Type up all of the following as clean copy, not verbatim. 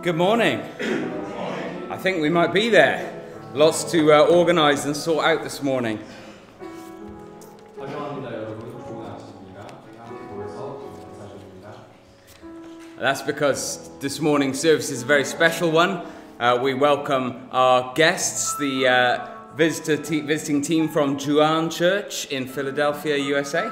Good morning. I think we might be there. Lots to organise and sort out this morning. That's because this morning's service is a very special one. We welcome our guests, the visiting team from Juan Church in Philadelphia, USA.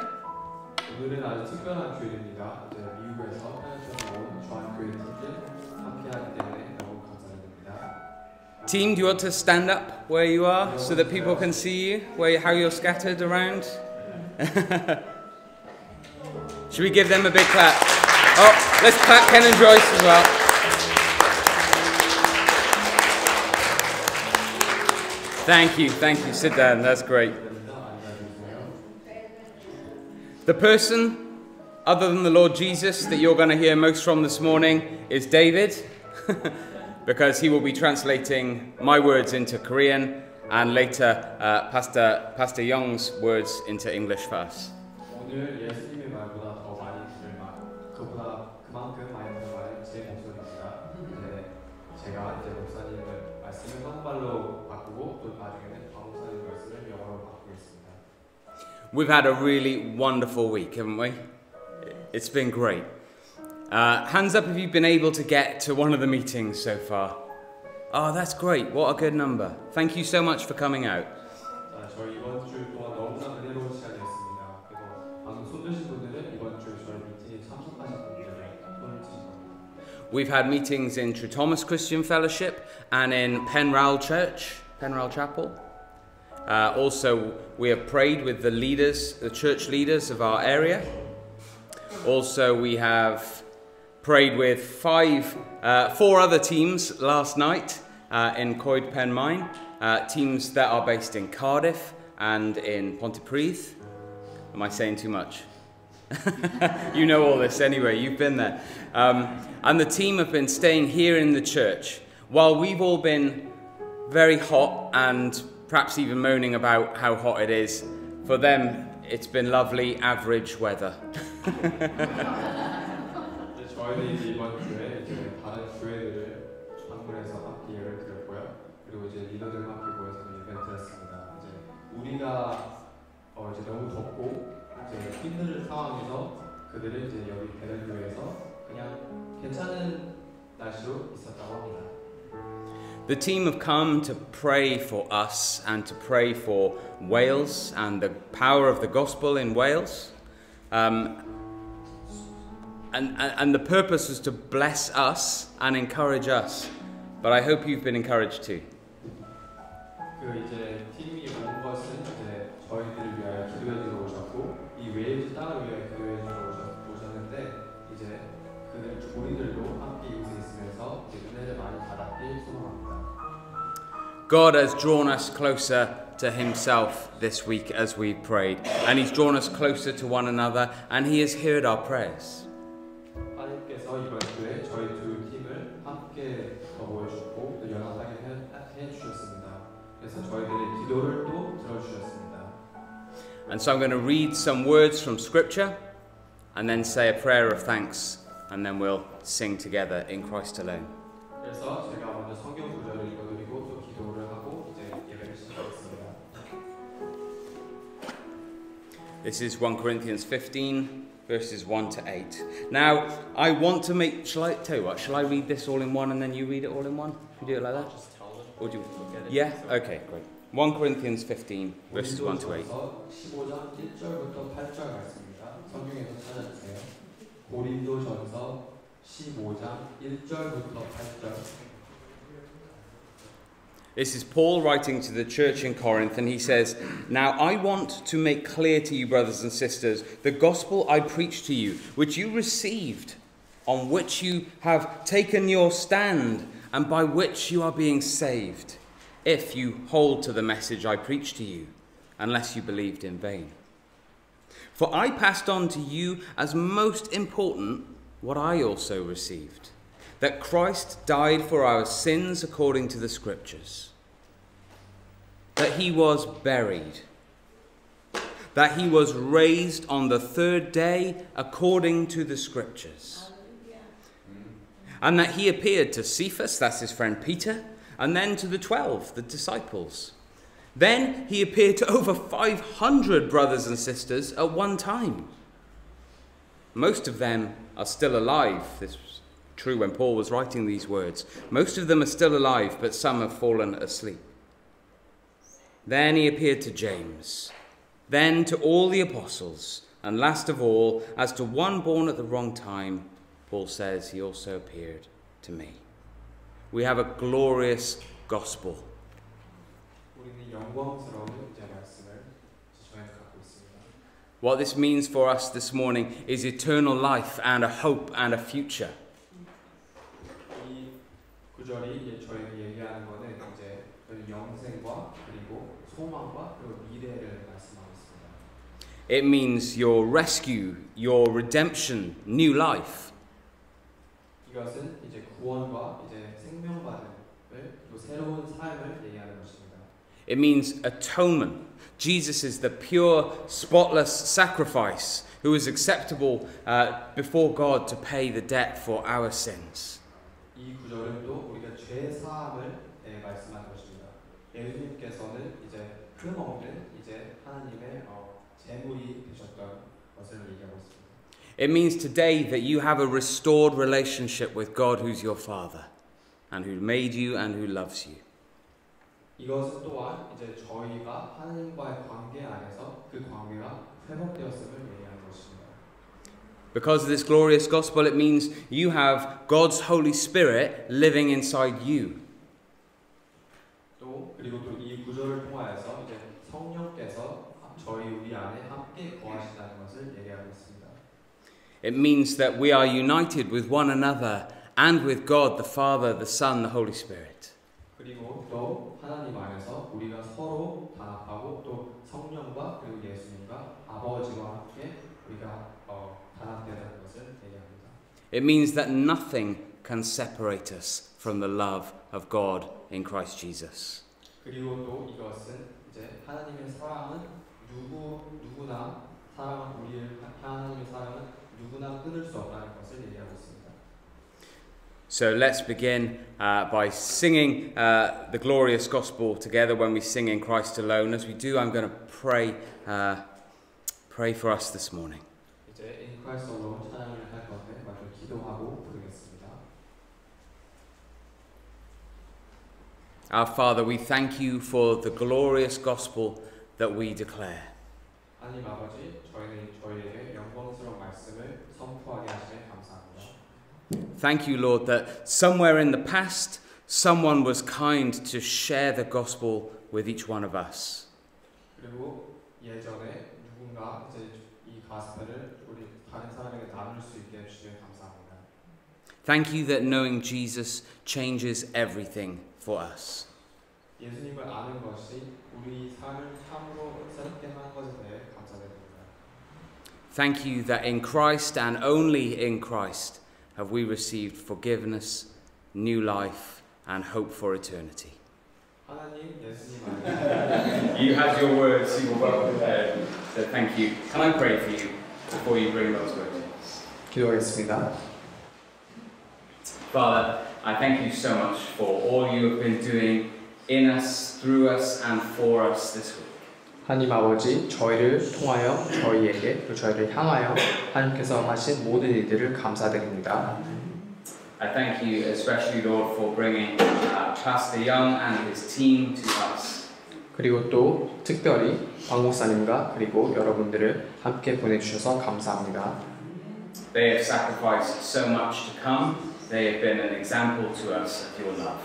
Team, do you want to stand up where you are so that people can see you, how you're scattered around? Should we give them a big clap? Oh, let's clap Ken and Joyce as well. Thank you. Sit down, that's great. The person, other than the Lord Jesus, that you're going to hear most from this morning is David. Because he will be translating my words into Korean and later Pastor Young's words into English for us. We've had a really wonderful week, haven't we? It's been great. Hands up if you've been able to get to one of the meetings so far. Oh, that's great. What a good number. Thank you so much for coming out. We've had meetings in True Thomas Christian Fellowship and in Penral Chapel. Also, we have prayed with the church leaders of our area. Also, we have prayed with four other teams last night in Coed Penmaen, teams that are based in Cardiff and in Pontypridd. Am I saying too much? You know all this anyway, you've been there. And the team have been staying here in the church. While we've all been very hot and perhaps even moaning about how hot it is, for them it's been lovely average weather. 저희는 이번 주에 다른 교회들을 방문해서 함께 예를 들었고요. 그리고 이제 리더들과 함께 모여서 이벤트를 했습니다. 우리가 이제 너무 덥고 이제 힘든 상황에서 그들을 이제 여기 베를교회에서 그냥 괜찮은 날씨로 있었다고 합니다. The team have come to pray for us and to pray for Wales and the power of the gospel in Wales. And the purpose is to bless us and encourage us. But I hope you've been encouraged too. 이제 팀이 온 것은 이제 저희들을 위하여 기도해 주러 오셨고 이 웨일즈 땅을 위하여 기도해 주러 오셨는데 이제 우리들도 함께 이곳에 있으면서 이제 은혜를 많이 받았길 소망합니다. God has drawn us closer to himself this week as we prayed, and he's drawn us closer to one another, and he has heard our prayers. 하나님께서 이번 주에 저희 두 팀을 함께 모여주셨고 또 연합하게 해주셨습니다. 그래서 저희들의 기도를 또 들어주셨습니다. And so I'm going to read some words from Scripture and then say a prayer of thanks, and then we'll sing together in Christ alone. 그래서 제가 먼저 성경 구절을 읽어드리고 또 기도를 하고 이제 예배를 시작하겠습니다. This is 1 Corinthians 15. Verses 1 to 8. Now, I want to make... Shall I read this all in one and then you read it all in one? Can you do it like that? Just tell them. Or do you... Yeah? Okay, great. 1 Corinthians 15, verses 1 to 8. 15장 1절부터 8절 말씀입니다. 성경에서 찾아주세요. 고린도전서 15장 1절부터 8절. This is Paul writing to the church in Corinth, and he says, Now I want to make clear to you, brothers and sisters, the gospel I preached to you, which you received, on which you have taken your stand, and by which you are being saved, if you hold to the message I preached to you, unless you believed in vain. For I passed on to you as most important what I also received, that Christ died for our sins according to the Scriptures, that he was buried, that he was raised on the third day according to the Scriptures, And that he appeared to Cephas, that's his friend Peter, and then to the 12, the disciples. Then he appeared to over 500 brothers and sisters at one time. Most of them are still alive. This was true when Paul was writing these words. Most of them are still alive, but some have fallen asleep. Then he appeared to James, then to all the apostles, and last of all, as to one born at the wrong time, Paul says he also appeared to me. We have a glorious gospel. 우리는 영광스러운 이제 말씀을 지정해서 갖고 있습니다. What this means for us this morning is eternal life and a hope and a future. 이 구절이 저에게 얘기하는 것은 이제 영생과 그리고 소망과 그리고 미래를 말씀하고 있습니다. It means your rescue, your redemption, new life. 이것은 이제 구원과 이제 생명받음을 또 새로운 삶을 얘기하는 것입니다. It means atonement. Jesus is the pure, spotless sacrifice who is acceptable before God to pay the debt for our sins. 이 구절은 또 우리가 죄 사함을 말씀하는 것입니다. 예수님께서는 이제 흠없는 이제 하나님의 제물이 되셨던 것을 얘기하고 있습니다. It means today that you have a restored relationship with God who's your Father and who made you and who loves you. 이것은 또한 이제 저희가 하나님과의 관계 안에서 그 관계가 회복되었음을 얘기하는 것입니다. Because of this glorious gospel, it means you have God's Holy Spirit living inside you. 또 그리고 또 이 구절을 통하여서 이제 성령께서 우리 안에 함께 거하신다는 것을 얘기하고 있습니다. It means that we are united with one another and with God, the Father, the Son, the Holy Spirit. 그리고 또 하나님 안에서 우리가 서로 단합하고 또 성령과 그리고 예수님과 아버지와 함께 우리가 단합되는 것을 얘기합니다. It means that nothing can separate us from the love of God in Christ Jesus. 그리고 또 이것은 이제 하나님의 사랑은 누구나 우리를 향한 하나님의 사랑은 누구나 끊을 수 없다는 것을 얘기하고 있습니다. So let's begin by singing the glorious gospel together when we sing in Christ alone. As we do, I'm going to pray for us this morning. 이제 In Christ Alone 찬양을 할 건데 먼저 기도하고 부르겠습니다. Our Father, we thank you for the glorious gospel that we declare. 하나님 아버지, 저희에게 영광스러운 말씀을 선포하게 하시면 감사합니다. Thank you, Lord, that somewhere in the past, someone was kind to share the gospel with each one of us. 그리고 예전에 누군가 이제 이 가스펠을 우리 다른 사람에게 나눌 수 있게 해주시면 감사합니다. Thank you that knowing Jesus changes everything for us. 예수님을 아는 것이 우리 삶을 참으로 새롭게 하는 것에 대해 감사드립니다. Thank you that in Christ and only in Christ have we received forgiveness, new life, and hope for eternity. 하나님, 예수님 안에 You had your words, you were well prepared, so thank you. Can I pray for you before you bring those words in? 기도하겠습니다. Father, I thank you so much for all you have been doing in us, through us, and for us this week. 하나님 아버지, 저희를 통하여 저희에게 또 저희를 향하여 하나님께서 하신 모든 일들을 감사드립니다. I thank you especially, Lord, for bringing Pastor Young and his team to us. 그리고 또 특별히 박 목사님과 그리고 여러분들을 함께 보내주셔서 감사합니다. They have sacrificed so much to come. They have been an example to us of your love.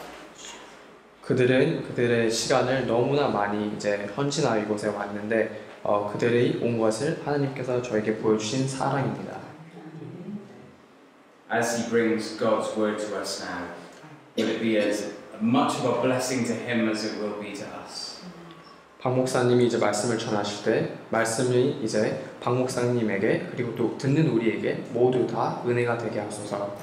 그들은 그들의 시간을 너무나 많이 이제 헌신하여 이곳에 왔는데 그들이 온 것을 하나님께서 저에게 보여주신 사랑입니다. As he brings God's word to us now, will it be as much of a blessing to him as it will be to us? 박 목사님이 이제 말씀을 전하실 때 말씀이 이제 박 목사님에게 그리고 또 듣는 우리에게 모두 다 은혜가 되게 하소서.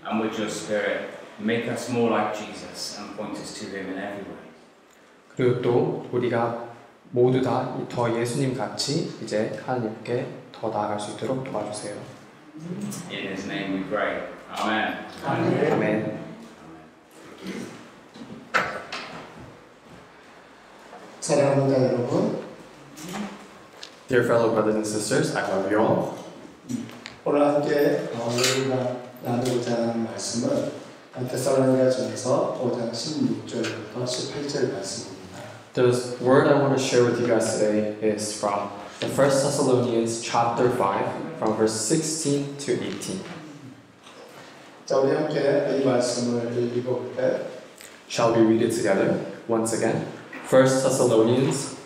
And with your spirit, make us more like Jesus and point us to him in every way. 그리고 또 우리가 모두 다 더 예수님 같이 이제 하나님께 더 나아갈 수 있도록 도와주세요. In his name we pray. Amen. 아멘. 사랑합니다, 여러분. Dear fellow brothers and sisters, I love you all. 오늘 함께 우리가 나누고자 하는 말씀은 데살로니가전서 5장 16절부터 18절 말씀입니다. The word I want to share with you guys today is from the 1 Thessalonians chapter 5, from verse 16 to 18. 자, 우리 함께 이 말씀을 읽어볼 때 Shall we read it together once again? 1 Thessalonians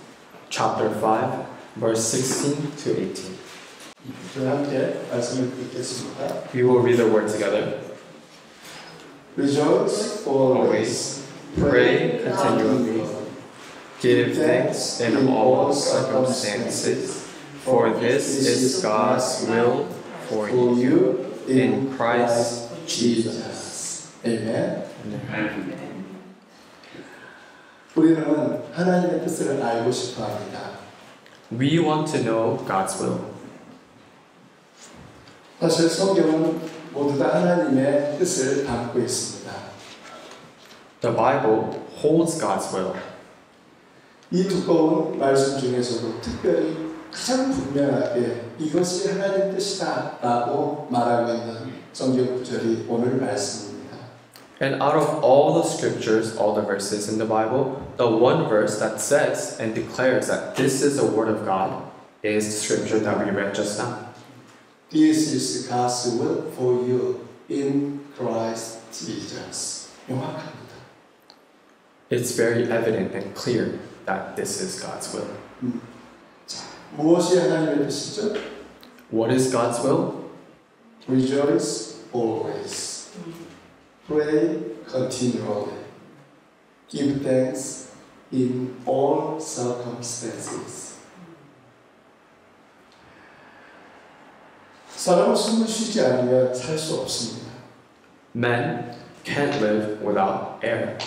chapter 5, verse 16 to 18. 우리 함께 말씀을 읽겠습니다. We will read the word together. Rejoice always, Pray continually. Give thanks in all circumstances, for this is God's will for you in Christ Jesus. 아멘. 우리는 하나님의 뜻을 알고 싶어 합니다. We want to know God's will. 사실 성경은 모두 다 하나님의 뜻을 담고 있습니다. The Bible holds God's will. 이 두꺼운 말씀 중에서도 특별히 가장 분명하게 이것이 하나님 뜻이다 라고 말하고 있는 성경 구절이 오늘 말씀입니다. And out of all the scriptures, all the verses in the Bible, the one verse that says and declares that this is the word of God is the scripture that we read just now. This is God's will for you in Christ Jesus. 명확합니다. It's very evident and clear that this is God's will. 자, 무엇이 하나님의 뜻이죠? What is God's will? Rejoice always. Pray continually. Give thanks in all circumstances. 사람은 숨을 쉬지 않으면 살 수 없습니다. Men can't live without air.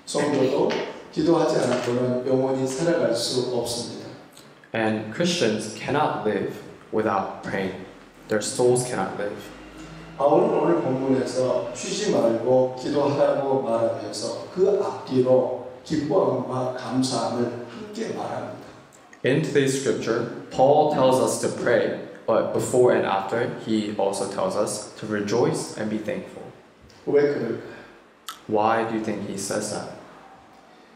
성도도 기도하지 않고는 영원히 살아갈 수 없습니다. And Christians cannot live without praying. Their souls cannot live. 바울은 오늘 본문에서 쉬지 말고 기도하라고 말하면서 그 앞뒤로 기뻐함과 감사함을 함께 말합니다. In today's scripture, Paul tells us to pray, but before and after, he also tells us to rejoice and be thankful. 왜 그럴까요? Why do you think he says that?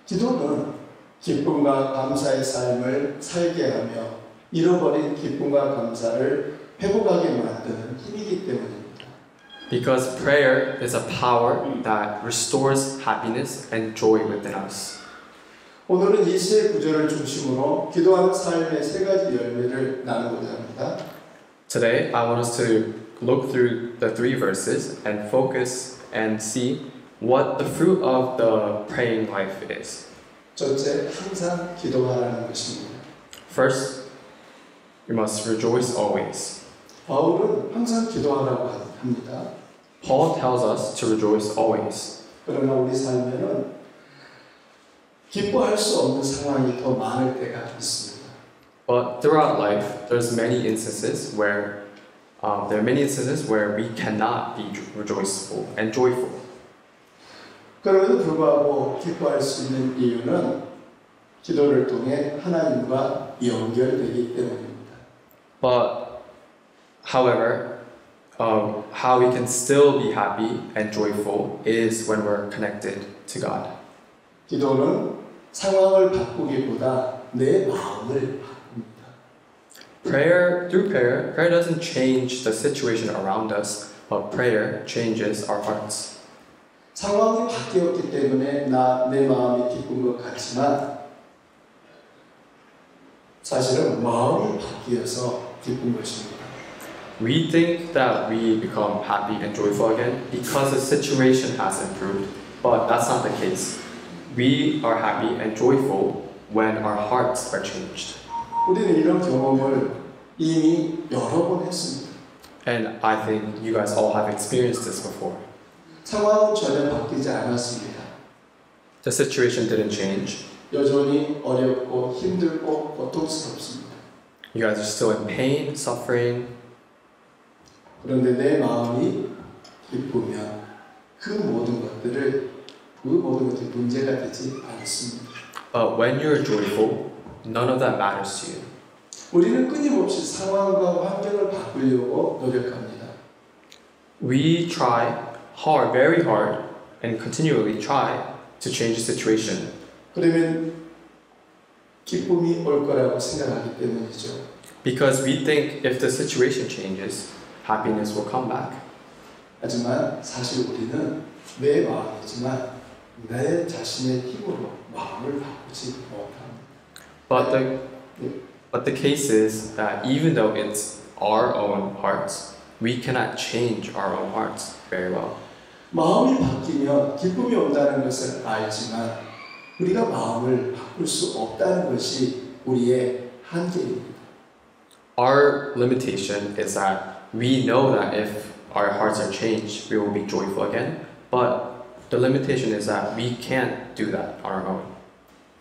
기도는 기쁨과 감사의 삶을 살게 하며 잃어버린 기쁨과 감사를 회복하게 만드는 힘이기 때문입니다. Because prayer is a power that restores happiness and joy within us. 오늘은 이 세 구절을 중심으로 기도하는 삶의 세 가지 열매를 나누고자 합니다. Today, I want us to look through the three verses and focus and see what the fruit of the praying life is. 첫째, 항상 기도하라는 것입니다. First, you must rejoice always. 바울은 항상 기도하라고 합니다. Paul tells us to rejoice always. 그러나 우리 삶에는 기뻐할 수 없는 상황이 더 많을 때가 있습니다. But throughout life, there's many instances where we cannot be rejoiceful and joyful. 그럼에도 불구하고 기뻐할 수 있는 이유는 기도를 통해 하나님과 연결되기 때문입니다. But, however, how we can still be happy and joyful is when we're connected to God. 기도는 상황을 바꾸기보다 내 마음을 바꿉니다. Prayer doesn't change the situation around us, but prayer changes our hearts. 상황이 바뀌었기 때문에 내 마음이 기쁜 것 같지만 사실은 마음이 바뀌어서 기쁜 것입니다. We think that we become happy and joyful again because the situation has improved, but that's not the case. We are happy and joyful when our hearts are changed. 우리는 이런 경험을 이미 여러 번 했습니다. And I think you guys all have experienced this before. 상황은 전혀 바뀌지 않았습니다. The situation didn't change. 여전히 어렵고 힘들고 고통스럽습니다. You guys are still in pain, suffering, 그런데 내 마음이 기쁘면 그 모든 것들이 문제가 되지 않습니다. But when you're joyful, none of that matters to you. 우리는 끊임없이 상황과 환경을 바꾸려고 노력합니다. We try hard, very hard, and continually try to change the situation 그러면 기쁨이 올 거라고 생각하기 때문이죠. because we think if the situation changes, happiness will come back. 하지만 사실 우리는 내 마음이지만 내 자신의 힘으로 마음을 바꾸지 못합니다. But the case is that even though it's our own hearts, we cannot change our own hearts very well. 마음이 바뀌면 기쁨이 온다는 것을 알지만 우리가 마음을 바꿀 수 없다는 것이 우리의 한계입니다. Our limitation is that we know that if our hearts are changed, we will be joyful again. But the limitation is that we can't do that on our own.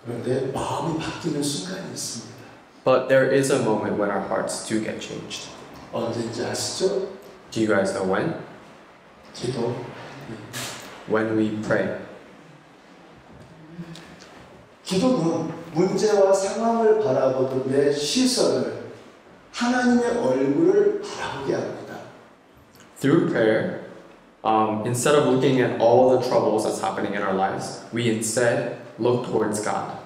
그런데 마음이 바뀌는 순간이 있습니다. But there is a moment when our hearts do get changed. 언제인지 아시죠? Do you guys know when? 기도. When we pray. 기도는 문제와 상황을 바라보던 내 시선을 하나님의 얼굴을 바라보게 합니다. Through prayer, instead of looking at all the troubles that's happening in our lives, we instead look towards God.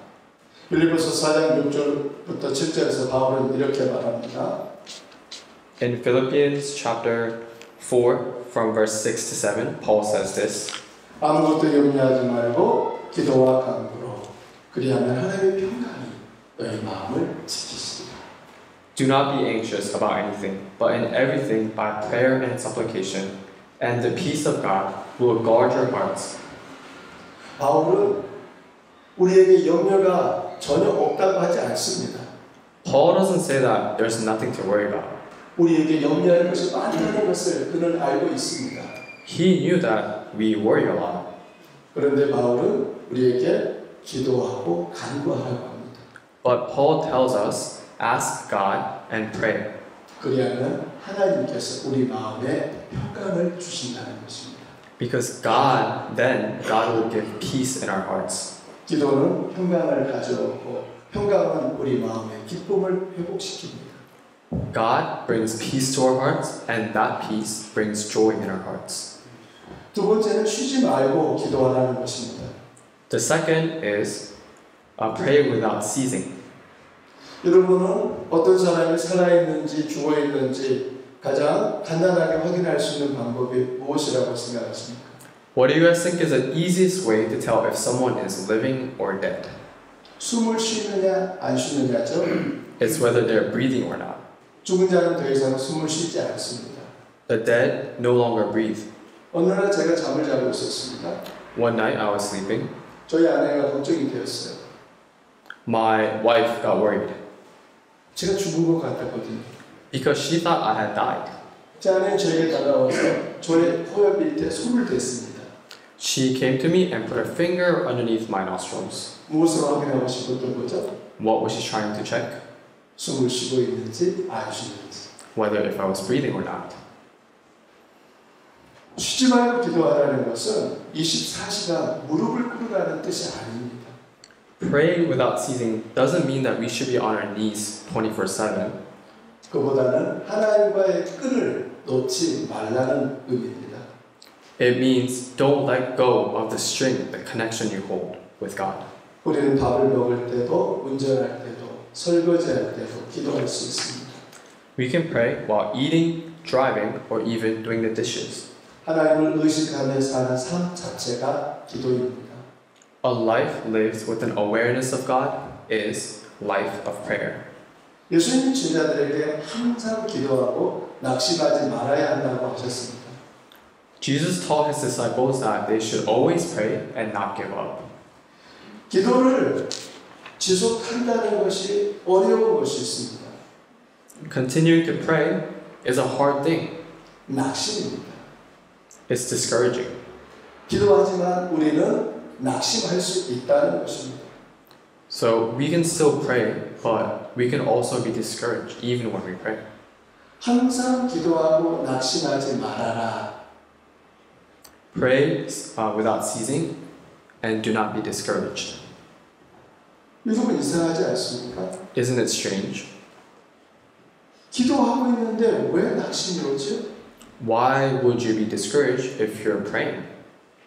빌립보서 4장 6절부터 7절에서 바울은 이렇게 말합니다. In Philippians chapter 4, from verse 6 to 7, Paul says this. 아무것도 염려하지 말고 기도와 간구로 그리하면 하나님의 평강이 너희 마음을 지키시리라. Do not be anxious about anything, but in everything by prayer and supplication, and the peace of God will guard your hearts. 바울은 우리에게 염려가 전혀 없다고 하지 않습니다. Paul doesn't say that there's nothing to worry about. 우리에게 염려할 것이 많다는 것을 그는 알고 있습니다. He knew that we worry a lot. 그런데 바울은 우리에게 기도하고 간구하라고 합니다. But Paul tells us, ask God and pray. 그리하면 하나님께서 우리 마음에 평강을 주신다는 것입니다. Because then God will give peace in our hearts. 기도는 평강을 가져오고 평강은 우리 마음의 기쁨을 회복시킵니다. God brings peace to our hearts, and that peace brings joy in our hearts. 두 번째는 쉬지 말고 기도하라는 것입니다. The second is pray without ceasing. 여러분은 어떤 사람이 살아있는지 죽어있는지 가장 간단하게 확인할 수 있는 방법이 무엇이라고 생각하십니까? What do you guys think is the easiest way to tell if someone is living or dead? 숨을 쉬느냐 안 쉬느냐죠. It's whether they're breathing or not. 죽은 자는 더 이상 숨을 쉬지 않습니다. The dead no longer breathe. 어느 날 제가 잠을 자고 있었습니다. One night I was sleeping. 저희 아내가 걱정이 되었어요. My wife got worried 제가 죽은 것 같았거든요. because she thought I had died. 제 아내는 저에게 다가와서 저의 코옆 밑에 손을 댔습니다. She came to me and put her finger underneath my nostrils. 무엇을 확인하고 싶었던 거죠? What was she trying to check? 숨을 쉬고 있는지 안 쉬는지. Whether if I was breathing or not. 쉬지 말고 기도하라는 것은 24시간 무릎을 꿇으라는 뜻이 아닙니다. Pray without ceasing doesn't mean that we should be on our knees 24/7. 그보다는 하나님과의 끈을 놓지 말라는 의미입니다. It means don't let go of the string, the connection you hold with God. 우리는 밥을 먹을 때도 운전할 때도 설거지할 때도 기도할 수 있습니다. We can pray while eating, driving, or even doing the dishes. 하나님을 의식하며 사는 삶 자체가 기도입니다. A life lived with an awareness of God is life of prayer. 예수님 제자들에게 항상 기도하고 낙심하지 말아야 한다고 하셨습니다. Jesus taught his disciples that they should always pray and not give up. 기도를 지속한다는 것이 어려운 것이 있습니다. Continuing to pray is a hard thing. 낙심입니다. It's discouraging. 기도하지만 우리는 낙심할 수 있다는 것입니다. So we can still pray, but we can also be discouraged even when we pray. 항상 기도하고 낙심하지 말아라. Pray without ceasing, and do not be discouraged. 여러분 이상하지 않습니까? Isn't it strange? 기도하고 있는데 왜 낙심이 오죠? Why would you be discouraged if you're praying?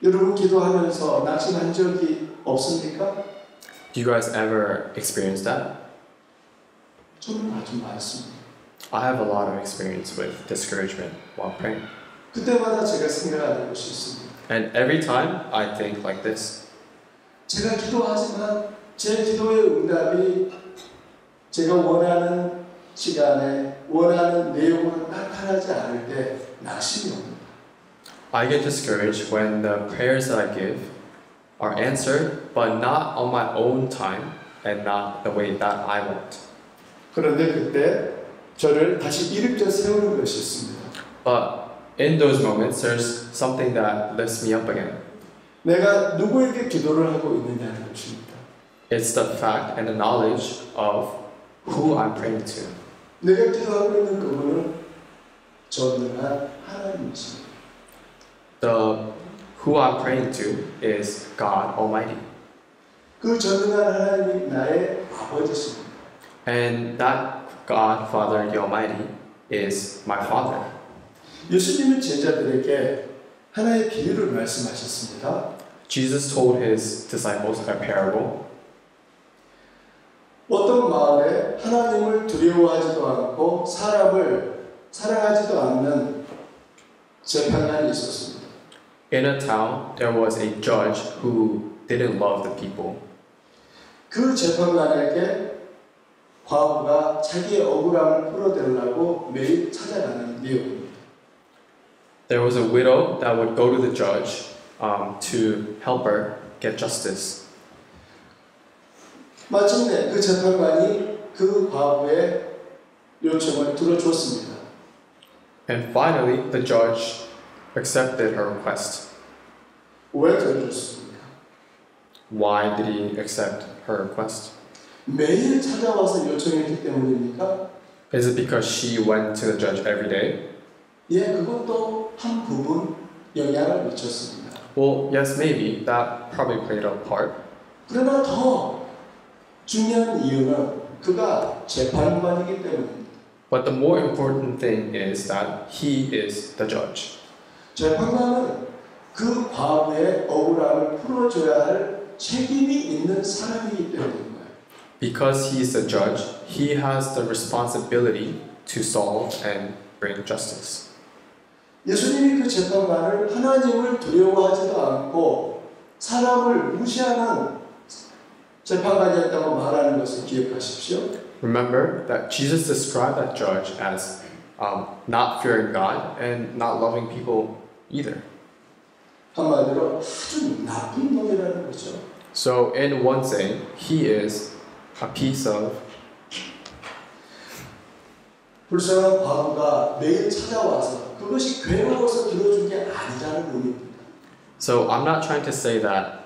여러분 기도하면서 낙심한 적이 없습니까? Do you guys ever experience that? 저는 아주 많습니다. I have a lot of experience with discouragement while praying. 그때마다 제가 생각하는 것이 있습니다. And every time I think like this. 제가 기도하지만 제 기도의 응답이 제가 원하는 시간에 원하는 내용으로 나타나지 않을 때 낙심이 옵니다. I get discouraged when the prayers that I give are answered, but not on my own time and not the way that I want. 그런데 그때 저를 다시 일으켜 세우는 것이 있습니다. But in those moments, there's something that lifts me up again. 내가 누구에게 기도를 하고 있느냐는 것입니다. It's the fact and the knowledge of who I'm praying to. 내가 기도하고 있는 그분은 전능한 하나님이십니다. Who I'm praying to is God Almighty. 그 전능한 하나님이 나의 아버지십니다. And that God, Father, the Almighty, is my Father. 예수님은 제자들에게 하나의 비유를 말씀하셨습니다. Jesus told his disciples a parable. 어떤 마을에 하나님을 두려워하지도 않고 사람을 사랑하지도 않는 재판관이 있었습니다. In a town, there was a judge who didn't love the people. 그 재판관에게 과부가 자기의 억울함을 풀어내려고 매일 찾아가는 내용입니다. There was a widow that would go to the judge to help her get justice. 마침내 그 재판관이 그 과부의 요청을 들어줬습니다. And finally, the judge accepted her request. 왜 들어줬습니까? Why did he accept her request? 매일 찾아와서 요청했기 때문입니까? Is it because she went to the judge every day? 예, 그것도 한 부분 영향을 미쳤습니다. Well, yes, maybe. That probably played a part. 그러나 더 중요한 이유는 그가 재판관이기 때문입니다. But the more important thing is that he is the judge. 재판관은 그 과부의 억울함을 풀어줘야 할 책임이 있는 사람이기 때문인 거예요. Because he is the judge, he has the responsibility to solve and bring justice. 예수님이 그 재판관을 하나님을 두려워하지도 않고 사람을 무시하는 재판관이었다고 말하는 것을 기억하십시오. Remember that Jesus described that judge as not fearing God and not loving people either. 한마디로 아주 나쁜 놈이라는 거죠. So, in one saying, he is a piece of. 불쌍한 과부가 매일 찾아와서 그것이 괴로워서 들어준 게 아니라는 의미입니다. So, I'm not trying to say that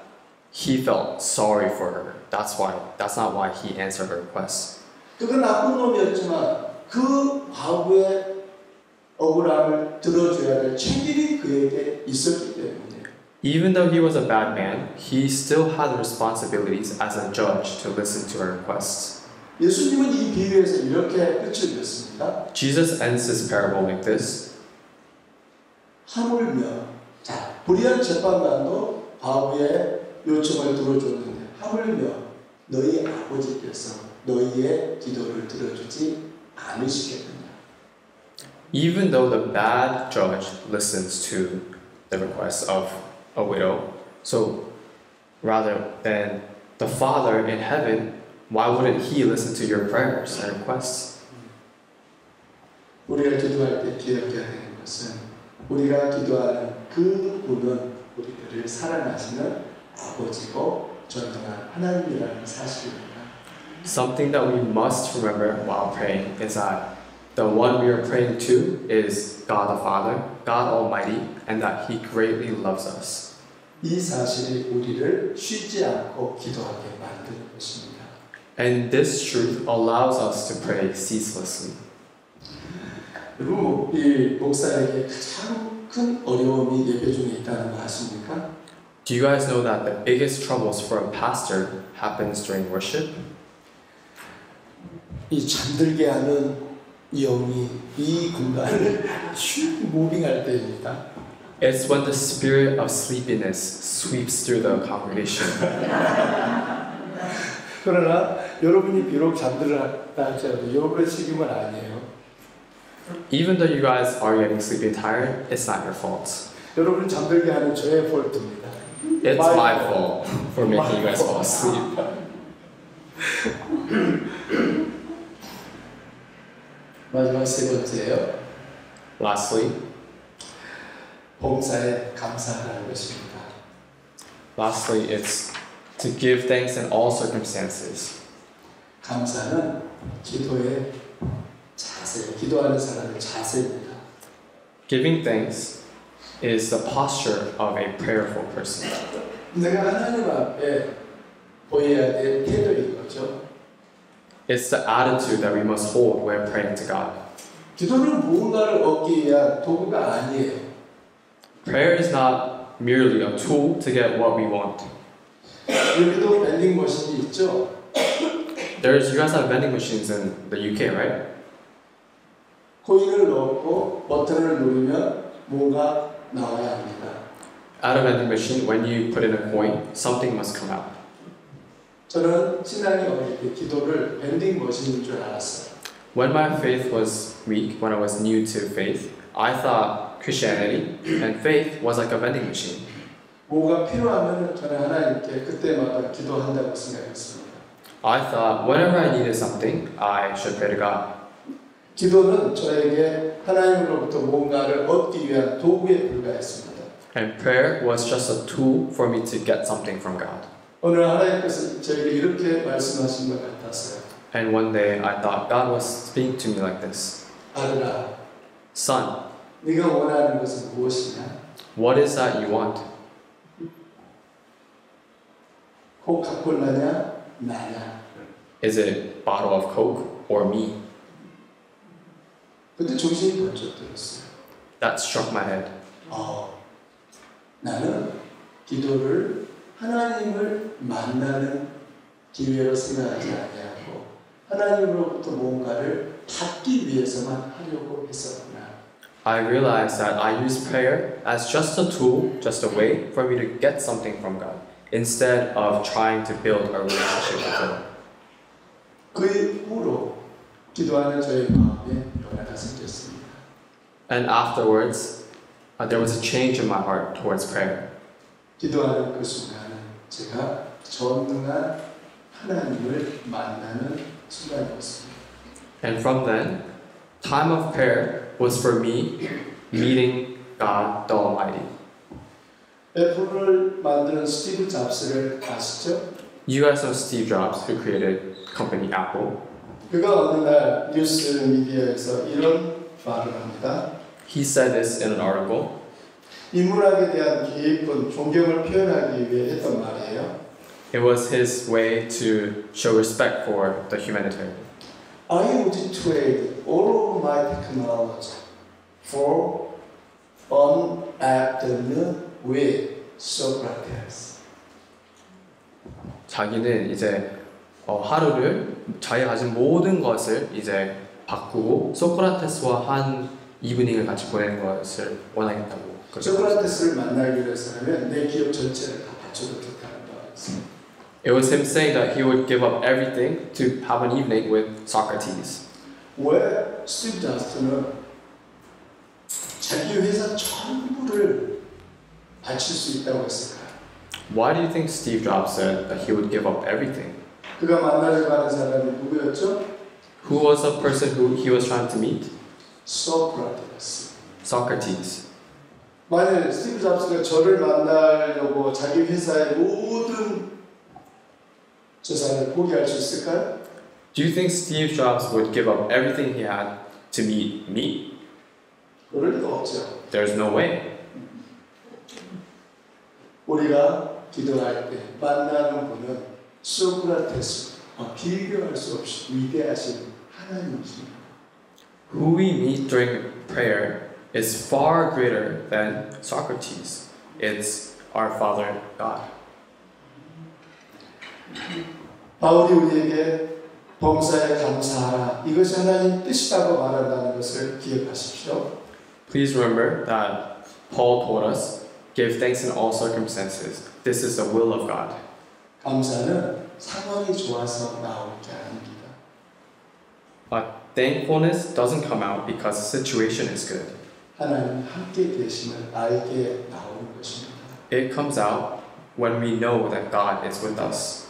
he felt sorry for her. That's not why he answered her request. 그건 나쁜 놈이었지만 그 과부의 억울함을 들어줘야 될 책임이 그에게 있었기 때문이에요. Even though he was a bad man, he still had responsibilities as a judge to listen to her requests. 예수님은 이 비유에서 이렇게 끝을 냈습니다. Jesus ends his parable like this. 하물며 자, 불의한 재판관도 과부의 요청을 들어줬는데 하물며 너희 아버지께서 너희의 기도를 들어주지 않으시겠느냐. Even though the bad judge listens to the requests of a widow, so rather than the Father in heaven, why wouldn't he listen to your prayers and requests? 우리가 기도할 때 기억해야 되는 것은 우리가 기도하는 그 분은 우리들을 사랑하시는 아버지고 전능한 하나님이라는 사실입니다. Something that we must remember while praying is that the one we are praying to is God the Father, God Almighty, and that He greatly loves us. 이 사실이 우리를 쉬지 않고 기도하게 만드는 것입니다. And this truth allows us to pray ceaselessly. 그리고 이 목사에게 가장 큰 어려움이 예배 중에 있다는 거 아십니까? Do you guys know that the biggest troubles for a pastor happens during worship? 이 잠들게 하는 영이 이 공간을 슉 무빙할 때입니다. It's when the spirit of sleepiness sweeps through the congregation. 그러나 여러분이 비록 잠들었다 할지라도 여러분의 책임은 아니에요. Even though you guys are getting sleepy and tired, it's not your fault. 여러분을 잠들게 하는 저의 폴트입니다. It's my fault for making you guys fall asleep. 마지막 세 번째예요. Lastly, 봉사에 감사하라는 것입니다. it's to give thanks in all circumstances. 감사는 기도의 자세, 기도하는 사람의 자세입니다. Giving thanks is the posture of a prayerful person. 내가 하나님 앞에 보여야 될 태도인 거죠. It's the attitude that we must hold when praying to God. 기도는 무언가를 얻기 위한 도구가 아니에요. Prayer is not merely a tool to get what we want. 여기도 밴딩 머신이 있죠. You guys have vending machines in the UK, right? 코인을 넣고 버튼을 누르면 뭔가 나와야 합니다. At a vending machine, when you put in a coin, something must come out. 저는 신앙이 어릴 때 기도를 밴딩 머신인 줄 알았어요. When my faith was weak, when I was new to faith, I thought Christianity and faith was like a vending machine. 뭐가 필요하면 저는 하나님께 그때마다 기도한다고 생각했습니다. I thought whenever I needed something, I should pray to God. 기도는 저에게 하나님으로부터 뭔가를 얻기 위한 도구에 불과했습니다. And prayer was just a tool for me to get something from God. 오늘 하나님께서 저에게 이렇게 말씀하신 것 같았어요. And one day I thought God was speaking to me like this. 아들아, Son, 네가 원하는 것은 무엇이냐? what is that you want? 코카콜라냐, 나냐? Is it bottle of Coke or me? 그때 정신이 번쩍 들었어요. That struck my head. 나는 기도를 하나님을 만나는 기회로 생각하지 아니하고 하나님으로부터 뭔가를 받기 위해서만 하려고 했었구나. I realized that I use prayer as just a tool, just a way for me to get something from God, instead of trying to build a relationship with Him. 그 후로 기도하는 저의 마음에 변화가 생겼습니다. And afterwards, there was a change in my heart towards prayer. 기도하는 그 순간은 제가 전능한 하나님을 만나는 순간이었습니다. And from then, time of prayer was for me meeting God the Almighty. 애플을 만드는 스티브 잡스를 아시죠? You guys know Steve Jobs, who created company Apple. 그가 어느 날 뉴스 미디어에서 이런 말을 합니다. He said this in an article. 인문학에 대한 깊은 존경을 표현하기 위해 했던 말이에요. It was his way to show respect for the humanitarian. I would trade all of my technology for an afternoon with Socrates. 자기는 이제 하루를 자기가 가진 모든 것을 이제 바꾸고 소크라테스와 한 이브닝을 같이 보내는 것을 원하겠다고. 소크라테스를 만나기 위해서라면 내 기업 전체를 다 바쳐도 좋다는 거였어요. It was him saying that he would give up everything to have an evening with Socrates. 왜 스티브 잡스는 자기 회사 전부를 바칠 수 있다고 했을까요? Why do you think Steve Jobs said that he would give up everything? 그가 만나려고 하는 사람이 누구였죠? Who was the person who he was trying to meet? 소크라테스. Socrates. 만약 스티브 잡스가 저를 만나려고 자기 회사의 모든 재산을 포기할 수 있을까요? Do you think Steve Jobs would give up everything he had to meet me? 그럴 리가 없죠. There's no way. 우리가 기도할 때 만나는 분은 소크라테스와 비교할 수 없이 위대하신 하나님이십니다. Who we meet during prayer is far greater than Socrates. It's our Father God. 바울이 우리에게 범사에 감사하라. 이것이 하나님 뜻이라고 말한다는 것을 기억하십시오. Please remember that Paul told us, give thanks in all circumstances. This is the will of God. 감사는 상황이 좋아서 나오는 게 아닙니다. Thankfulness doesn't come out because the situation is good. 하나님 함께 계심을 알게 나오는 것입니다. It comes out when we know that God is with us.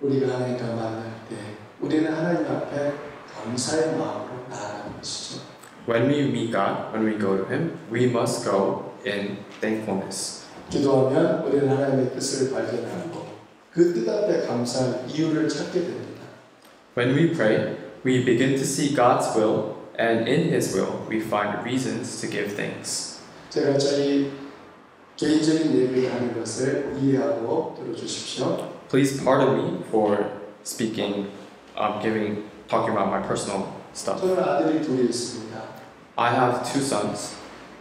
우리가 하나님과 만날 때 우리는 하나님 앞에 감사의 마음으로 나아가는 것이죠. When we meet God, when we go to Him, we must go in thankfulness. 기도하면 우리는 하나님의 뜻을 발견하고 그 뜻 앞에 감사할 이유를 찾게 됩니다. When we pray, we begin to see God's will, and in His will, we find reasons to give thanks. 제가 저희 개인적인 얘기를 하는 것을 이해하고 들어주십시오. Please pardon me for speaking, talking about my personal stuff. 저는 아들이 둘이 있습니다. I have two sons.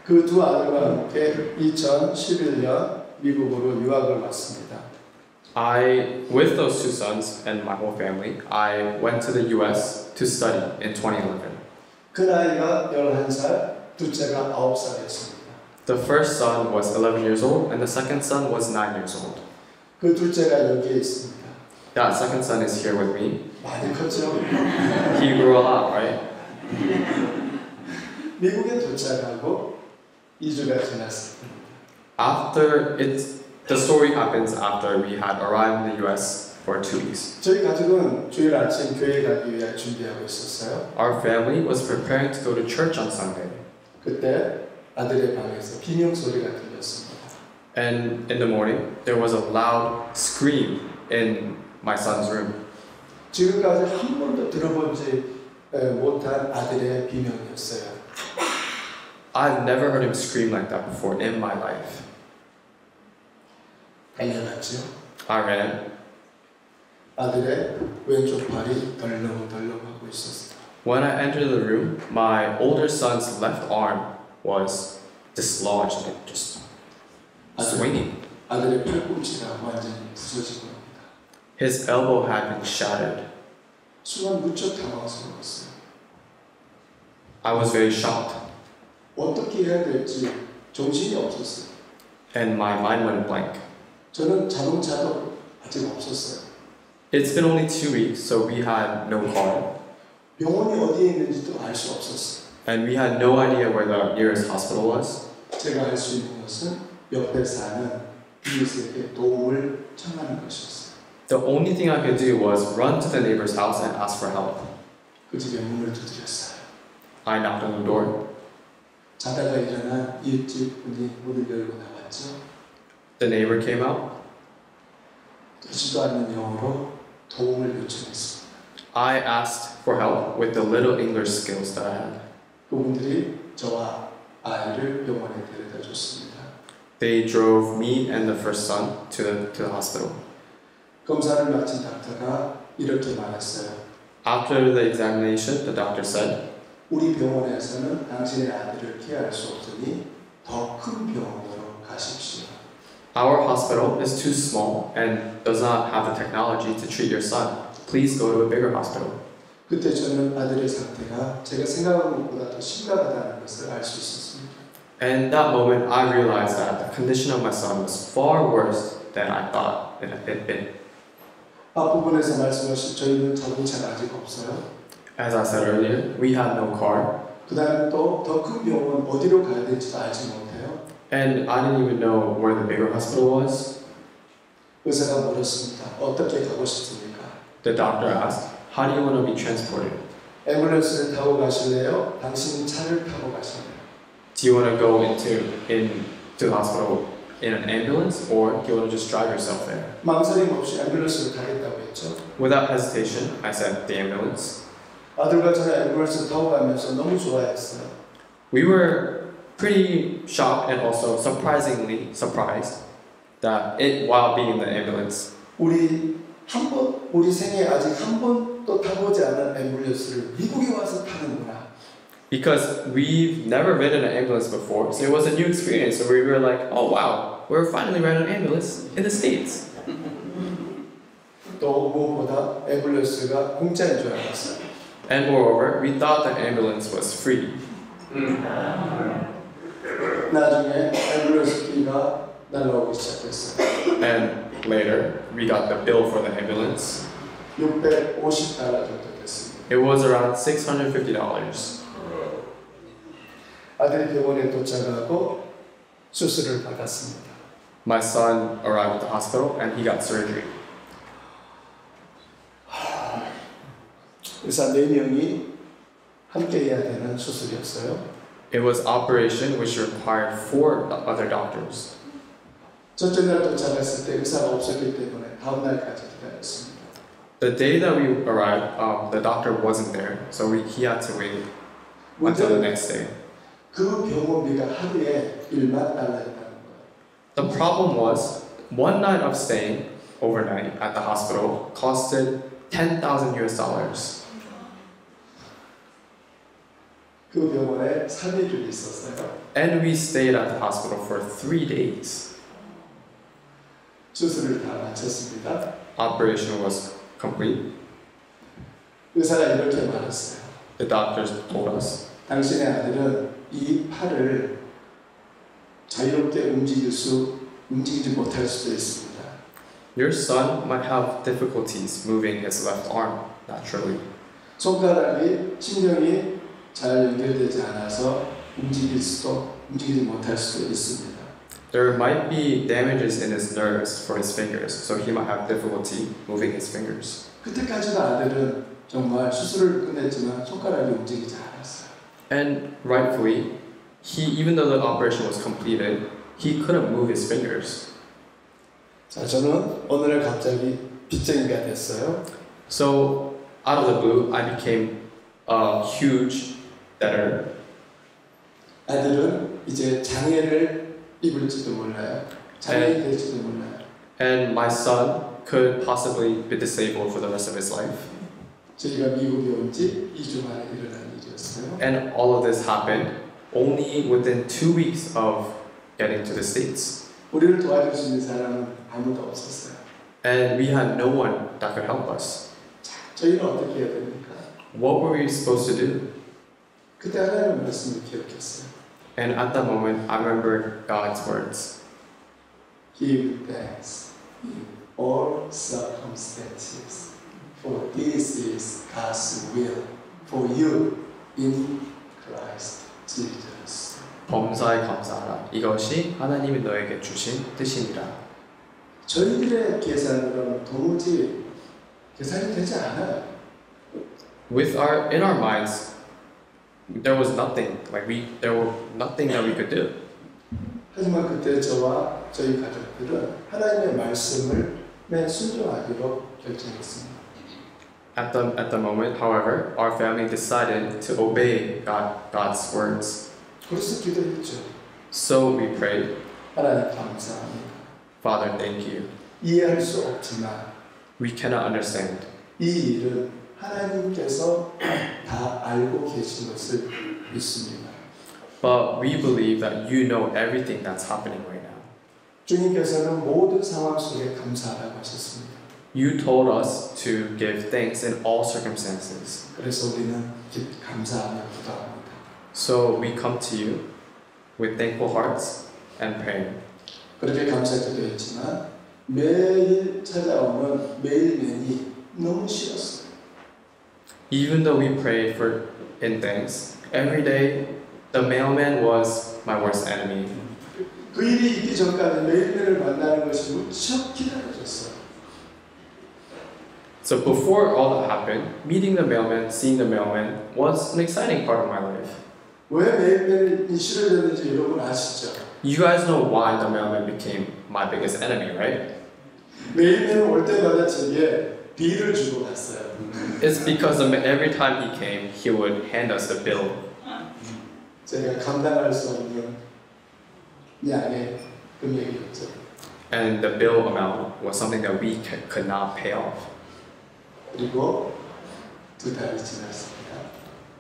그 두 아들과 함께 2011년 미국으로 유학을 왔습니다. With those two sons and my whole family, I went to the U.S. to study in 2011. 그 나이가 11살, 둘째가 9살이었습니다. The first son was 11 years old, and the second son was 9 years old. 그 둘째가 여기에 있습니다. That second son is here with me. 많이 컸죠? He grew a lot, right? 미국에 도착하고 2주가 지났습니다. The story happens after we had arrived in the U.S. for 2 weeks. 저희 가족은 주일 아침 교회 가기 위해 준비하고 있었어요. Our family was preparing to go to church on Sunday. 그때 아들의 방에서 비명 소리가 들렸습니다. And in the morning, there was a loud scream in my son's room. 지금까지 한 번도 들어보지 못한 아들의 비명이었어요. I've never heard him scream like that before in my life. 달려갔죠. I ran. 아들의 왼쪽 팔이 덜렁덜렁하고 있었어요. When I entered the room, my older son's left arm was dislodged and just swinging. 아들의 팔꿈치가 완전히 부서지고 납니다. His elbow had been shattered. 순간 무척 당황스러웠어요. I was very shocked, 어떻게 해야 될지 정신이 없었어요. and my mind went blank. 저는 자동차도 아직 없었어요. It's been only 2 weeks, so we had no car, 병원이 어디에 있는지도 알 수 없었어요. and we had no idea where the nearest hospital was. 제가 할 수 있는 것은 옆에 사는 이웃에게 도움을 청하는 것이었어요. The only thing I could do was run to the neighbor's house and ask for help. 그 집에 문을 두드렸어요. I knocked on the door. 자다가 일어난 이웃집 분이 문을 열고 나왔죠. The neighbor came out. 듣지도 않는 영어로 도움을 요청했습니다. I asked for help with the little English skills that I had. 그분들이 저와 아이를 병원에 데려다 줬습니다. They drove me and the first son to the hospital. 검사를 마친 닥터가 이렇게 말했어요. After the examination, the doctor said, 우리 병원에서는 당신의 아들을 케어할 수 없으니 더 큰 병원으로 가십시오. Our hospital is too small and does not have the technology to treat your son. Please go to a bigger hospital. 그때 저는 아들의 상태가 제가 생각한 것보다 더 심각하다는 것을 알 수 있었습니다. And that moment, I realized that the condition of my son was far worse than I thought it had been. 앞부분에서 말씀하신 저희는 자동차가 아직 없어요. As I said earlier, we had no car, 그 다음에 또 더 큰 병원 어디로 가야 될지도 알지 못해요. and I didn't even know where the bigger hospital was. 의사가 물었습니다. 어떻게 가고 싶습니까? The doctor asked, how do you want to be transported? 앰뷸런스를 타고 가실래요? 당신이 차를 타고 가실래요? Do you want to go into the hospital in an ambulance, or do you want to just drive yourself there? 망설임 없이 앰뷸런스를 타겠다고 했죠. Without hesitation, I said the ambulance. 아들과 저는 앰뷸런스 타고 가면서 너무 좋아했어요. We were pretty shocked and also surprisingly surprised that while being in the ambulance, 우리 생에 아직 한 번도 타보지 않은 앰뷸런스를 미국에 와서 타는구나. because we've never ridden an ambulance before, so it was a new experience. So we were like, oh wow, we're finally riding an ambulance in the States. 또 무엇보다 앰뷸런스가 공짜인 줄 알았어요. And moreover, we thought that ambulance was free. 나중에 앰뷸런스 비가 날라오기 시작했어요. And later, we got the bill for the ambulance. $650 정도 됐습니다. It was around $650. 아들이 병원에 도착하고 수술을 받았습니다. My son arrived at the hospital and he got surgery. 의사 4명이 함께 해야 되는 수술이었어요. It was operation which required 4 other doctors. 첫째 날 도착했을 때 의사가 없었기 때문에 다음 날까지 기다렸습니다. The day that we arrived, the doctor wasn't there, so he had to wait until the next day. 그 병원비가 하루에 $1만 달러였다는 거예요. The problem was, one night of staying overnight at the hospital costed $10,000. 그 병원에 3일을 있었어요. And we stayed at the hospital for 3 days. 수술을 다 마쳤습니다. Operation was complete. 의사가 이렇게 말했어요. The doctors told us, 당신의 아들은 이 팔을 자유롭게 움직이지 못할 수도 있습니다. your son might have difficulties moving his left arm naturally. 손가락이 신경이 잘 연결되지 않아서 움직이지 못할 수도 있습니다. There might be damages in his nerves for his fingers, so he might have difficulty moving his fingers. 그때까지도 아들은 정말 수술을 끝냈지만 손가락이 움직이지 않았어요. And rightfully, even though the operation was completed, he couldn't move his fingers. 자, 저는 어느 날 갑자기 빚쟁이가 됐어요. So, out of the blue, I became a huge debtor. 아들은 이제 장애를 입을지도 몰라요. 장애인 될지도 몰라요. And my son could possibly be disabled for the rest of his life. 저희가 미국에 온 지 2주 만에 일어난 일이었어요. And all of this happened only within 2 weeks of getting to the States. 우리를 도와줄 수 있는 사람은 아무도 없었어요. And we had no one that could help us. 저희는 어떻게 해야 됩니까? What were we supposed to do? 그때 하나님의 말씀을 기억했어요. And at that moment, I remembered God's words. Give thanks in all circumstances, for this is God's will for you in Christ Jesus. 범사에 감사하라. 이것이 하나님이 너에게 주신 뜻이니라. 저희들의 계산으로는 도무지 계산이 되지 않아요. In our minds, there was nothing that we could do. 하지만 그때 저와 저희 가족들은 하나님의 말씀을 매 순종하기로 결정했습니다. At the moment, however, our family decided to obey God's words. 그래서 기도했죠. So we prayed, 하나님 감사합니다. Father, thank you. 이해할 수 없지만 We cannot understand, 이 일은 하나님께서 다 알고 계신 것을 믿습니다. but we believe that you know everything that's happening right now. 주님께서는 모든 상황 속에 감사하라고 하셨습니다. You told us to give thanks in all circumstances. 그래서 우리는 감사하며 기도합니다. So we come to you with thankful hearts and pray. 그렇게 감사 기도했지만 매일 찾아오는 메일맨이 너무 싫었어요. Even though we prayed in thanks, every day the mailman was my worst enemy. 그 일이 있기 전까지 메일맨을 만나는 것이 무척 기다려졌어요. So before all that happened, meeting the mailman, seeing the mailman was an exciting part of my life. 왜 메일맨이 싫어졌는지 여러분 아시죠? You guys know why the mailman became my biggest enemy, right? 메일맨은 올 때마다 제게 비를 주고 갔어요. It's because every time he came, he would hand us a bill. 제가 감당할 수 없는 양의 금액이었죠. And the bill amount was something that we could not pay off. 그리고 2달이 지났습니다.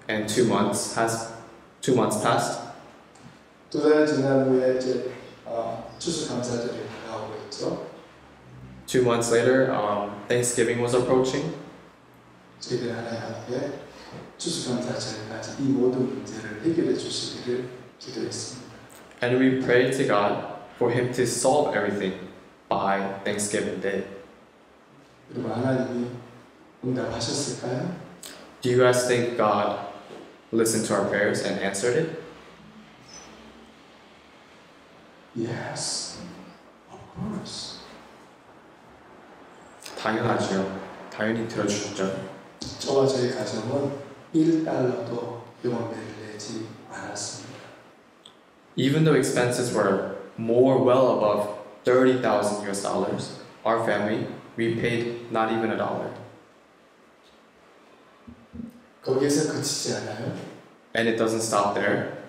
And 2 months has 2 months passed. 2달 지난 후에 이제 추수감사절이 다가오고 있죠. 2 months later, Thanksgiving was approaching. 저희들 하나님 앞에 추수감사절까지 이 모든 문제를 해결해 주시기를 기도했습니다. And we prayed to God for Him to solve everything by Thanksgiving Day. 여러분 하나님이 응답하셨을까요? Do you guys think God listened to our prayers and answered it? Yes, of course. 당연하죠. 당연히 들어주셨죠. 저와 저희 가정은 1달러도 병원비를 내지 않았습니다. Even though expenses were more well above $30,000 US, our family, we paid not even $1. 거기에서 그치지 않아요. And it doesn't stop there.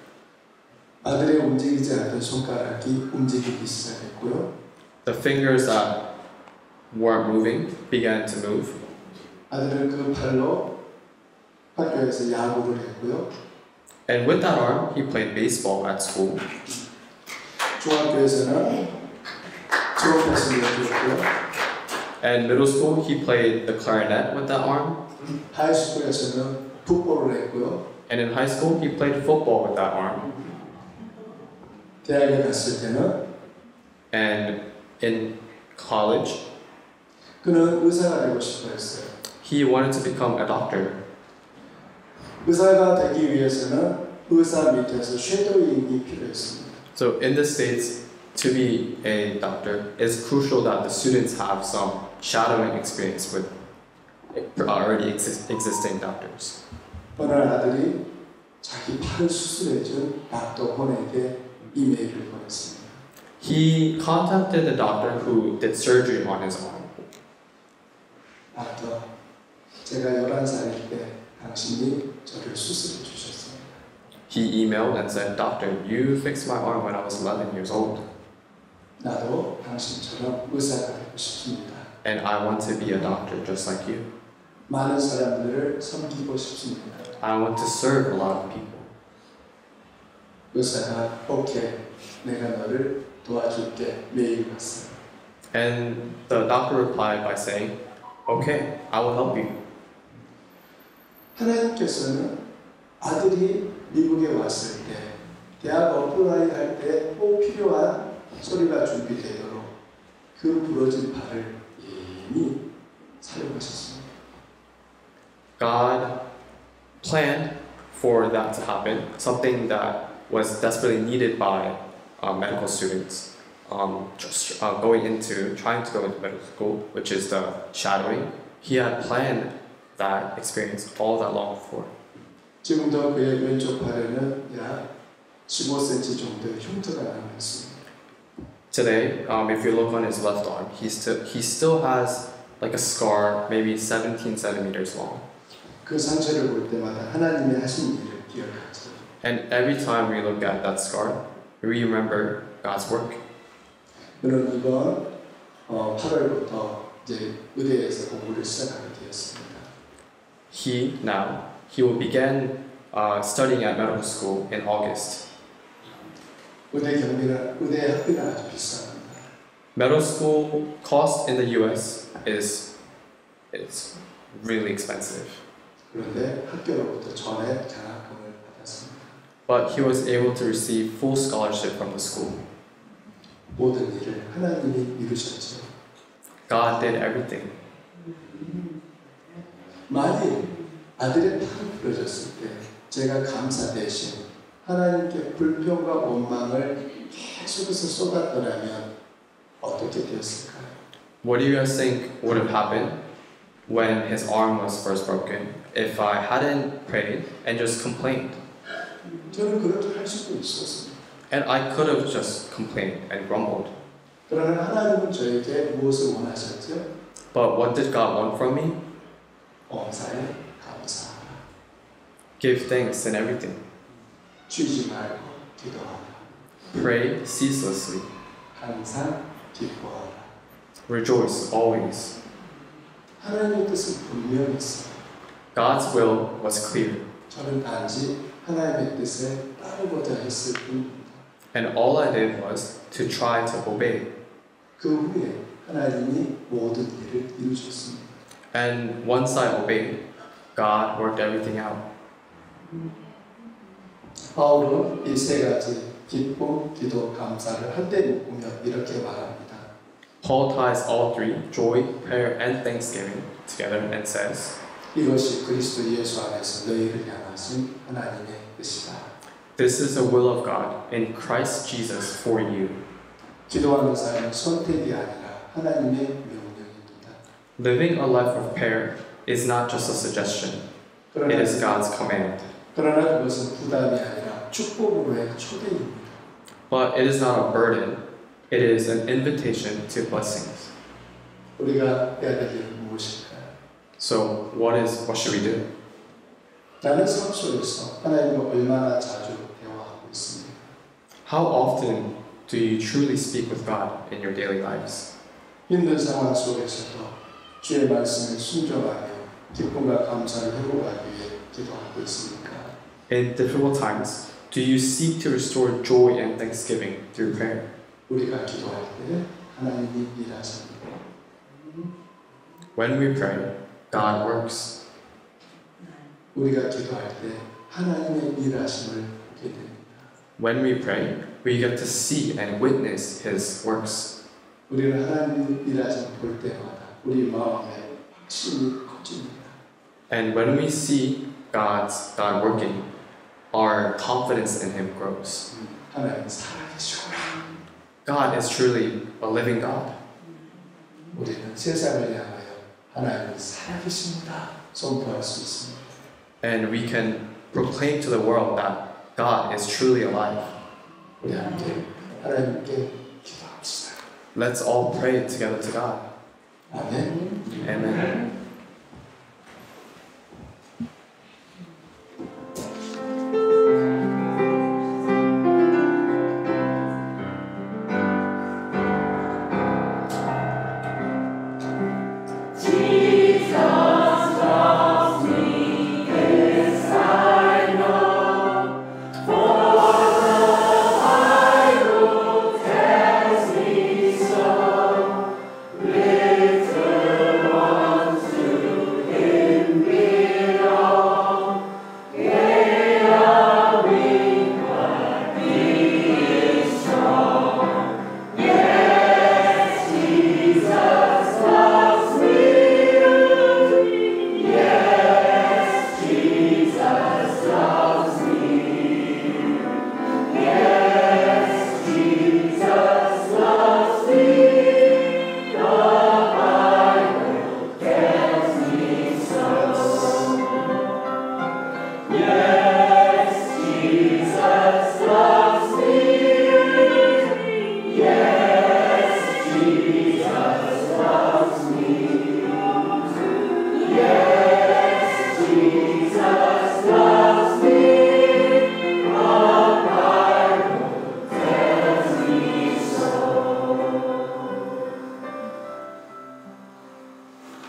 아들의 움직이지 않던 손가락이 움직이기 시작했고요. The fingers that weren't moving began to move. 아들은 그 팔로 학교에서 야구를 했고요. And with that arm, he played baseball at school. 중학교에서는 트럼펫을 연주했고요. And middle school, he played the clarinet with that arm. 하이스쿨에서는 풋볼을 했고요. And in high school, he played football with that arm. 대학에 갔을 때는 And in college, 그는 의사가 되고 싶어 했어요. he wanted to become a doctor. 의사가 되기 위해서는 의사 밑에서 쉐도잉이 필요했습니다. So in the States, to be a doctor, it's crucial that the students have some shadowing experience with already existing doctors. 어느 아들이 자기 팔을 수술해준 닥터 혼에게 이메일을 보냈습니다. He contacted the doctor who did surgery on his arm. 닥터, 제가 11살일 때 당신이 저를 수술해 주셨습니다. He emailed and said, Doctor, you fixed my arm when I was 11 years old. 나도 당신처럼 의사가 되고 싶습니다. And I want to be a doctor just like you. 많은 사람들을 섬기고 싶습니다. I want to serve a lot of people. 의사가 오케이, 내가 너를 도와줄게 메일 왔어요. And the doctor replied by saying, Okay, I will help you. 하나님께서는 아들이 미국에 왔을 때 대학 어플라이 할 때 꼭 필요한 소리가 준비되도록 그 부러진 팔을 이미 사용하셨습니다. God planned for that to happen, something that was desperately needed by medical students trying to go into medical school, which is the shadowing. He had planned that experience all that long before. 지금도 그의 왼쪽 팔에는 약 15cm 정도의 흉터가 남아 있습니다. Today, if you look on his left arm, he still has like a scar, maybe 17 centimeters long. 그 상처를 볼 때마다 하나님이 하신 일을 기억하죠. And every time we look at that scar, we remember God's work. 그는 이번 8월부터 이제 의대에서 공부를 시작하게 되었습니다. He will begin studying at medical school in August. 의대 학비는 아주 비쌉니다. Medical school cost in the U.S. it's really expensive. 그런데 학교로부터 전액 장학금을 받았습니다. But he was able to receive full scholarship from the school. 모든 일을 하나님이 이루셨죠. God did everything. 만일 아들의 팔이 부러졌을 때 제가 감사 대신 하나님께 불평과 원망을 계속해서 쏟았더라면 어떻게 되었을까요? What do you guys think would have happened when his arm was first broken if I hadn't prayed and just complained? 저는 그렇게 할 수도 있었습니다. And I could have just complained and grumbled. 그러나 하나님은 저에게 무엇을 원하셨죠? But what did God want from me? 엄사에 감사하라. Give thanks in everything. 쉬지 말고 기도하라. Pray ceaselessly. 항상 기뻐하라. Rejoice always. 하나님의 뜻은 분명했어요. God's will was clear. 저는 단지 하나님의 뜻에 따르고자 했을 뿐입니다. And all I did was to try to obey. 그 후에 하나님이 모든 일을 이루셨습니다. And once I obeyed, God worked everything out. 바울은 이 세 가지 기쁨, 기도, 감사를 한데 묶으며 이렇게 말합니다. Paul ties all three, joy, prayer, and thanksgiving, together and says, 이것이 그리스도 예수 안에서 너희를 향하신 하나님의 뜻이다. This is the will of God in Christ Jesus for you. 기도하는 삶은 선택이 아니라 하나님의 명령입니다. Living a life of prayer is not just a suggestion, it is God's command. 그러나 그것은 부담이 아니라 축복으로의 초대입니다. But it is not a burden, it is an invitation to blessings. 우리가 해야 될 일은 무엇일까요? So what should we do? 나는 삶 속에서 하나님과 얼마나 자주 대화하고 있습니다. How often do you truly speak with God in your daily lives? 힘든 상황 속에서도 주의 말씀에 순종하며 기쁨과 감사를 회복하기 위해 기도하고 있습니까? In difficult times, do you seek to restore joy and thanksgiving through prayer? 우리가 기도할 때 하나님이 일하십니다. When we pray, God works. 우리가 기도할 때 하나님의 일하심을 보게 됩니다. When we pray, we get to see and witness His works. 우리는 하나님 일하심을 볼 때마다 우리 마음에 확신이 커집니다. And when we see God working, our confidence in Him grows. 하나님 살아계시고 God is truly a living God. 우리는 세상을 향하여 하나님이 살아계십니다 선포할 수 있습니다. And we can proclaim to the world that God is truly alive. 우리 함께 하나님께 기도합시다. Let's all pray together to God. 아멘. Amen.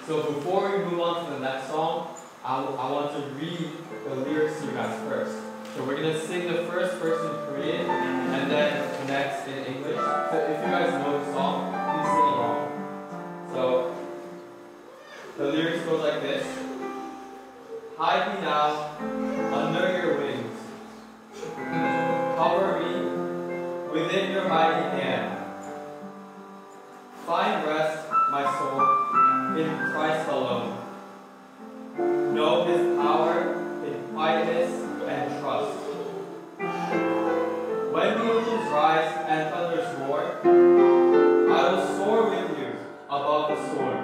So before we move on to the next song, I want to read the lyrics to you guys first. So we're going to sing the first verse in Korean and then the next in English. So if you guys know the song, please sing along. So the lyrics goes like this. Hide me now under your wings. Cover me within your mighty hand. Find rest, my soul, in Christ alone. Know His power in quietness and trust. When the oceans rise and thunders roar, I will soar with you above the storm.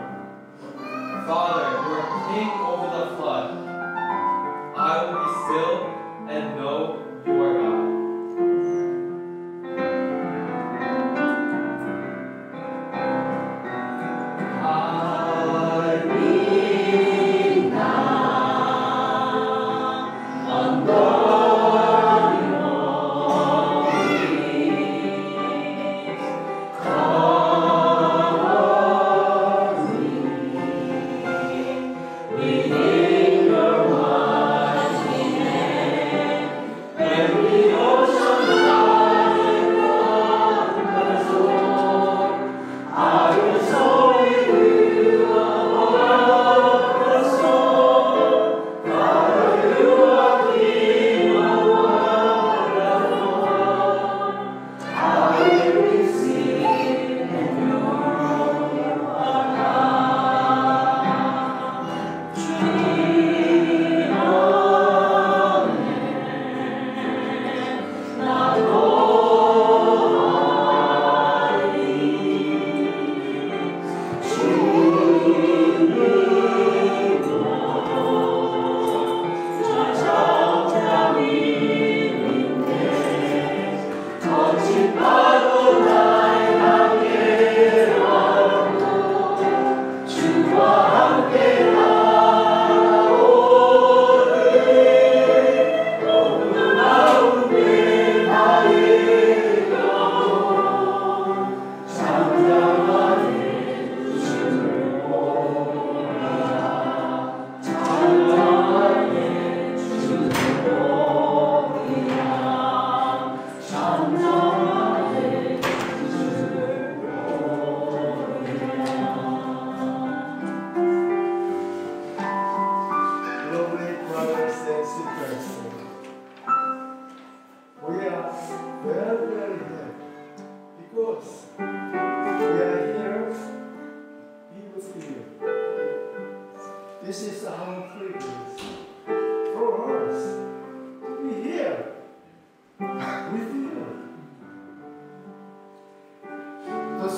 Father, you are King over the flood. I will be still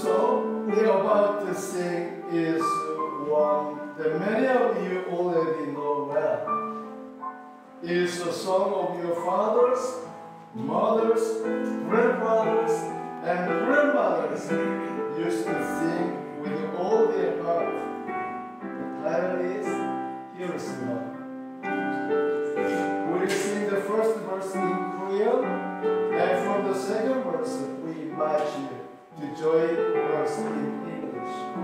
song we're about to sing is one that many of you already know well. It is a song of your fathers, mothers, grandfathers, and grandmothers used to sing with all their heart. The title is Here is Love. We'll sing the first verse in Korean, and from the second verse, we invite you to join us in English.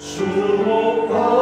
주목하